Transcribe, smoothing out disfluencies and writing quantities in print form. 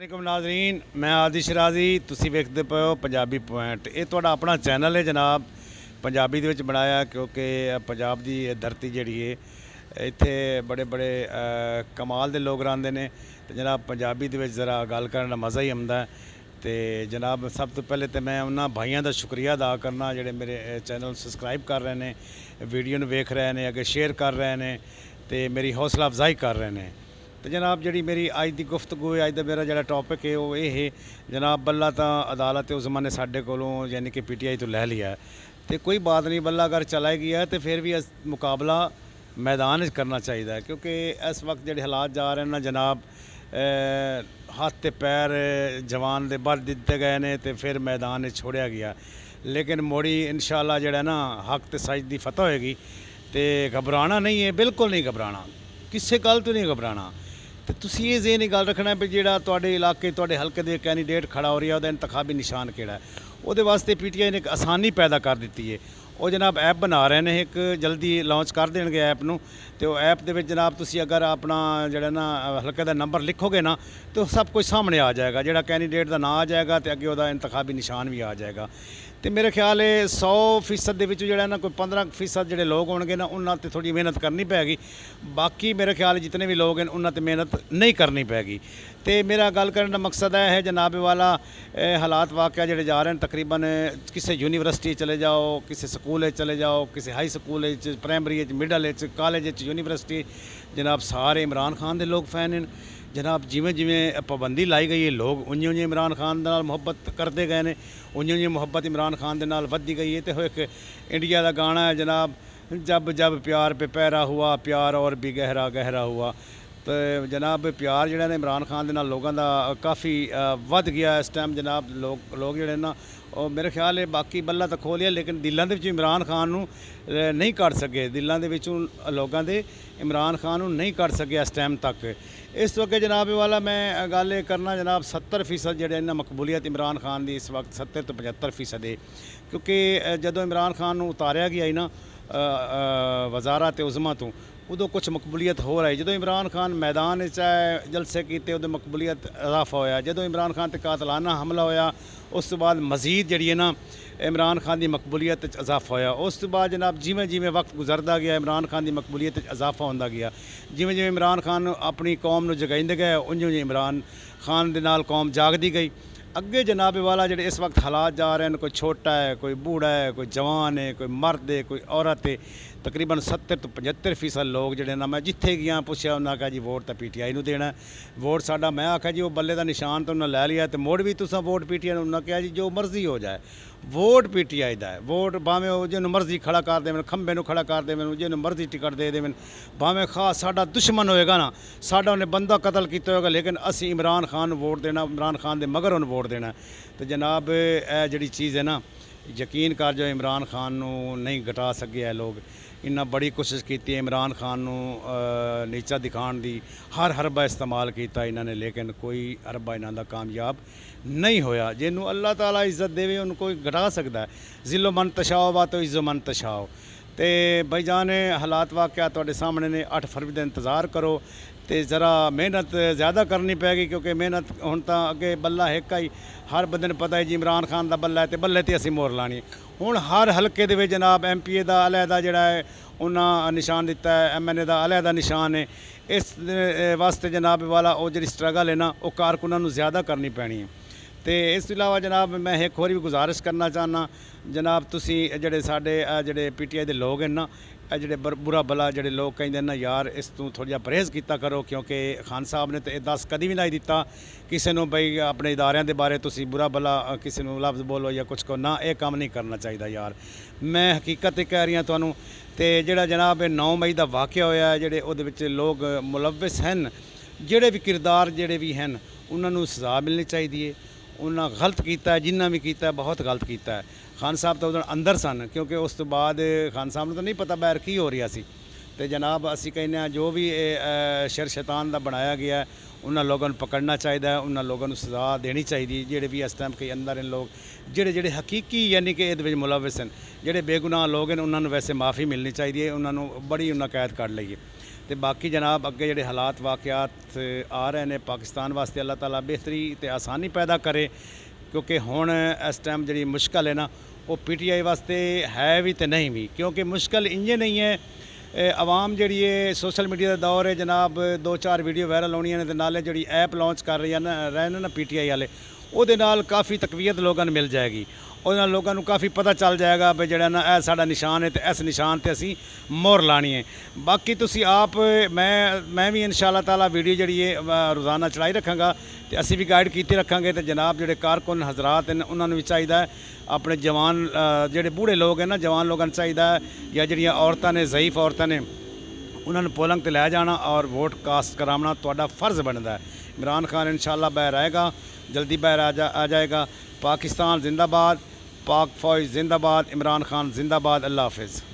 वालेकुम नाजरीन, मैं आदिश राजी। तुसी वेखदे पे हो पंजाबी पॉइंट। ये तुहाडा अपना चैनल है जनाब, पंजाबी दे विच बनाया क्योंकि पंजाब दी धरती जिहड़ी है इत्थे बड़े बड़े कमाल दे लोग रहिंदे ने ते जनाब पंजाबी दे विच ज़रा गल करन दा मज़ा ही आंदा है। ते जनाब सब तो पहले तो मैं उन्हां भाइयों का शुक्रिया अदा करना जिहड़े मेरे चैनल सबसक्राइब कर रहे हैं, वीडियो नूं वेख रहे हैं, अगे शेयर कर रहे हैं ते मेरी हौसला अफजाई कर रहे हैं। तो जनाब जी मेरी अज की गुफ्तगू अज का मेरा जो टॉपिक है वो ये है जनाब बल्ला तो अदालत उज़मा ने साढ़े कोलों यानी कि PTI तो लै लिया है तो कोई बात नहीं, बल्ला अगर चला गया है तो फिर भी मुकाबला मैदान करना चाहिए क्योंकि इस वक्त जो हालात जा रहे हैं ना जनाब हाथ ते पैर जवान दे भर दिते गए ने तो फिर मैदान छोड़िया गया, लेकिन मोड़ी इंशाअल्लाह जो ना हक ते सच की फतह होएगी। तो घबराना नहीं है, बिल्कुल नहीं घबराना, किसी गल तो नहीं घबराना। तो तुसी ये ज़हन गल रखना भी जिहड़ा तुहाडे इलाके तुहाडे हल्के दे कैंडीडेट खड़ा हो रहा है इंतखाबी निशान किहड़ा है, उहदे वास्ते PTI ने एक आसानी पैदा कर दी है। वो जनाब ऐप बना रहे हैं, एक जल्दी लॉन्च कर देंगे ऐप नूं। तो ऐप दे विच जनाब तुसी अगर अपना जिहड़ा ना हल्के दा नंबर लिखोगे ना तो सब कुछ सामने आ जाएगा, जिहड़ा कैंडीडेट का नाम आ जाएगा तो अगे उहदा इंतखाबी निशान भी आ जाएगा। तो मेरे ख्याल है 100% दे विच जिहड़ा ना कोई 15% जिहड़े लोग होणगे ना उन्हां ते थोड़ी मेहनत करनी पैगी, बाकी मेरे ख्याल जितने भी लोग हैं उन्हां ते मेहनत नहीं करनी पैगी। तो मेरा गल करने का मकसद है जनाब वाला हालात वाक़या जिहड़े जा रहे हैं, तकरीबन किसी यूनीवर्सिटी चले जाओ, किसी स्कूल चले जाओ, किसी high school primary middle college university, जनाब सारे इमरान खान के लोग फैन हैं। जनाब जिमें जिमें पाबंदी लाई गई है लोग उंज उंज इमरान खान दे नाल मुहब्बत करते गए हैं, उंज उंज मुहब्बत इमरान खान दे नाल वधदी गई है। तो एक इंडिया का गाना है जनाब, जब जब प्यार पे पैरा हुआ प्यार और भी गहरा गहरा हुआ। तो जनाब प्यार जिहड़ा ने इमरान खान दे नाल लोगों का काफ़ी वध गया इस टाइम जनाब। लोग जिहड़े ना और मेरे ख्याल है बाकी बल्ला तो खोलिया लेकिन दिलों के इमरान खान नूं नहीं कढ़ सके, दिलों के लोगों के इमरान खान नूं नहीं कढ़ सके इस टाइम तक। इस वक्त जनाब वाला मैं गल करना जनाब 70% जिहड़े ना मकबूलीयत इमरान खान की इस वक्त 70 तो 75% है, क्योंकि जदों इमरान खान नूं उतारिया गया ही ना वज़ारत उज़मा तो उदों कुछ मकबूलीयत हो रही। जो इमरान खान मैदान चाहे जलसे किए उदों मकबूलीयत इजाफा होया, जो इमरान खान ते कातलाना हमला होया उस तो बाद मजीद जी है ना इमरान खान की मकबूलीयत इजाफा होया। उस तो बाद जनाब जिमें जिमें वक्त गुजरता गया इमरान खान की मकबूलीयत इजाफा होंदा गया, जिमें जिमें इमरान खान अपनी कौम नूं जगाइंदे गए उंज उंज इमरान खान दे नाल कौम जागदी गई। अगे जनाब वाला जो इस वक्त हालात जा रहे हैं, कोई छोटा है, कोई बूढ़ा है, कोई जवान है, कोई मर्द है, कोई औरत है, तकरीबन 70 तो 75% लोग जोड़े ना मैं जिथे गया पूछा उन्हें आख्या जी वोट तो PTI नूं देना है, वोट साडा। मैं आख्या जी वो बल्ले का निशान तो उन्हें लै लिया तो मुड़ भी तुसां वोट PTI नूं। उन्हें कहा जी जो मर्जी हो जाए वोट PTI दा है, वोट भावें वो जिन्हों मर्जी खड़ा कर देवन, खंबे नूं खड़ा कर देवन, जिन्हों मर्जी टिकट दे देवन, भावें खास साडा दुश्मन होएगा ना, साडा उन्हें बंदा कतल किया होगा लेकिन असी इमरान खान नूं वोट देना, इमरान खान दे मगर उन्हें वोट देना। तो जनाब यह जिहड़ी चीज़ है ना यकीन कर जो इमरान खान नूं नहीं घटा सके है लोग। इन्ना बड़ी कोशिश की इमरान खान नूं नीचा दिखाने दी, हर हरबा इस्तेमाल किया इन्होंने लेकिन कोई हरबा इन्हां दा कामयाब नहीं होया। जिन्हों अल्लाह ताला इज्जत देवे उन्होंने कोई घटा सकता है। जिलो मन तशाओ वा तो इज्जो मन तशाओ। तो भाई जान हालात वाक़या तुहाडे सामने ने, 8 फरवरी का इंतज़ार करो तो ज़रा मेहनत ज़्यादा करनी पैगी क्योंकि मेहनत हुण तां अगे बल्ला एक ही हर बंदे नूं पता है जी इमरान खान का बल्ला है तो बल्ले ते असीं मोहर लानी। हुण हर हल्के दे विच जनाब MPA का अलहदा जिहड़ा है उन्हां निशान दिता है, MNA का अलहदा निशान है। इस वास्ते जनाब वाला वो जिहड़ी स्ट्रगल है ना वो कारकुनां नूं ज़्यादा करनी पैनी है। तो इस तो इलावा जनाब मैं एक होर भी गुजारिश करना चाहना जनाब तुसी जिहड़े साडे जिहड़े PTI दे लोग हैं ना जिहड़े बुरा भला जिहड़े लोग कहिंदे ना यार इस तू थोड़ा जिहा परहेज़ किया करो, क्योंकि खान साहब ने तो यह दस कभी भी नहीं दिता किसी नूं बई अपने इदारियां दे बारे तुसी बुरा भला किसी नूं लफ्ज़ बोलो या कुछ को ना, यह काम नहीं करना चाहिए यार। मैं हकीकत कह रही हाँ तुहानूं। तो जिहड़ा जनाब 9 मई का वाक़या होया है जिहड़े उहदे विच लोग मुलविस हैं, जिहड़े भी किरदार जिहड़े भी हैं उन्होंने सज़ा मिलनी चाहिए। उन्हें गलत किया, जिन्ना भी किया बहुत गलत किया है। खान साहब तो उधर अंदर सन क्योंकि उस तो बाद खान साहब ने तो नहीं पता बाहर की हो रहा सी। तो जनाब असी कहने जो भी शर शैतान का बनाया गया है उन्होंने लोगों को पकड़ना चाहिए, उन्होंने लोगों को सज़ा देनी चाहिए। जोड़े भी इस टाइम के अंदर इन लोग जोड़े हकीकी यानी कि ये मुलविस हैं, जोड़े बेगुनाह लोग हैं उन्होंने वैसे माफ़ी मिलनी चाहिए, उन्होंने बड़ी उन्हें कैद कर ली है। ਤੇ ਬਾਕੀ ਜਨਾਬ ਅੱਗੇ ਜਿਹੜੇ ਹਾਲਾਤ ਵਾਕਿਆਤ ਆ ਰਹੇ ਨੇ ਪਾਕਿਸਤਾਨ ਵਾਸਤੇ ਅੱਲਾਹ ਤਾਲਾ ਬਿਹਤਰੀ ਤੇ ਆਸਾਨੀ ਪੈਦਾ ਕਰੇ, ਕਿਉਂਕਿ ਹੁਣ ਇਸ ਟਾਈਮ ਜਿਹੜੀ ਮੁਸ਼ਕਲ ਹੈ ਨਾ ਉਹ PTI ਵਾਸਤੇ ਹੈ ਵੀ ਤੇ ਨਹੀਂ ਵੀ, ਕਿਉਂਕਿ ਮੁਸ਼ਕਲ ਇੰਜੇ ਨਹੀਂ ਹੈ। ਆਵਾਮ ਜਿਹੜੀ ਹੈ ਸੋਸ਼ਲ ਮੀਡੀਆ ਦਾ ਦੌਰ ਹੈ ਜਨਾਬ, 2-4 ਵੀਡੀਓ ਵਾਇਰਲ ਹੋਣੀਆਂ ਨੇ ਤੇ ਨਾਲੇ ਜਿਹੜੀ ਐਪ ਲਾਂਚ ਕਰ ਰਹੀ ਰਹੇ ਨੇ ਨਾ PTI ਵਾਲੇ, ਉਹਦੇ ਨਾਲ ਕਾਫੀ ਤਕਵੀਅਤ ਲੋਕਾਂ ਨੂੰ ਮਿਲ ਜਾਏਗੀ। ਉਹਦੇ ਨਾਲ ਲੋਕਾਂ ਨੂੰ ਕਾਫੀ ਪਤਾ ਚੱਲ ਜਾਏਗਾ ਵੀ ਜਿਹੜਾ ਨਾ ਇਹ ਸਾਡਾ ਨਿਸ਼ਾਨ ਹੈ ਤੇ ਇਸ ਨਿਸ਼ਾਨ ਤੇ ਅਸੀਂ ਮੋਹਰ ਲਾਣੀ ਹੈ। ਬਾਕੀ ਤੁਸੀਂ ਆਪ ਮੈਂ ਵੀ ਇਨਸ਼ਾਅੱਲਾ ਤਾਲਾ ਵੀਡੀਓ ਜਿਹੜੀ ਹੈ ਰੋਜ਼ਾਨਾ ਚੜਾਈ ਰੱਖਾਂਗਾ ਤੇ ਅਸੀਂ ਵੀ ਗਾਈਡ ਕੀਤੀ ਰੱਖਾਂਗੇ। ਤੇ ਜਨਾਬ ਜਿਹੜੇ ਕਾਰਕੁਨ ਹਜ਼ਰਾਤ ਨੇ ਉਹਨਾਂ ਨੂੰ ਵੀ ਚਾਹੀਦਾ ਹੈ ਆਪਣੇ ਜਵਾਨ ਜਿਹੜੇ ਬੂढ़े ਲੋਕ ਹੈ ਨਾ, ਜਵਾਨ ਲੋਕਾਂ ਨੂੰ ਚਾਹੀਦਾ ਹੈ ਜਾਂ ਜਿਹੜੀਆਂ ਔਰਤਾਂ ਨੇ ਜ਼ਈਫ ਔਰਤਾਂ ਨੇ ਉਹਨਾਂ ਨੂੰ ਪੋਲਿੰਗ ਤੇ ਲੈ ਜਾਣਾ ਔਰ ਵੋਟ ਕਾਸਟ ਕਰਾਉਣਾ ਤੁਹਾਡਾ ਫਰਜ਼ ਬਣਦਾ ਹੈ। इमरान खान इंशाल्लाह बाहर आएगा, जल्दी बाहर आ जाएगा। पाकिस्तान जिंदाबाद, पाक फौज जिंदाबाद, इमरान खान जिंदाबाद। अल्लाह हाफिज़।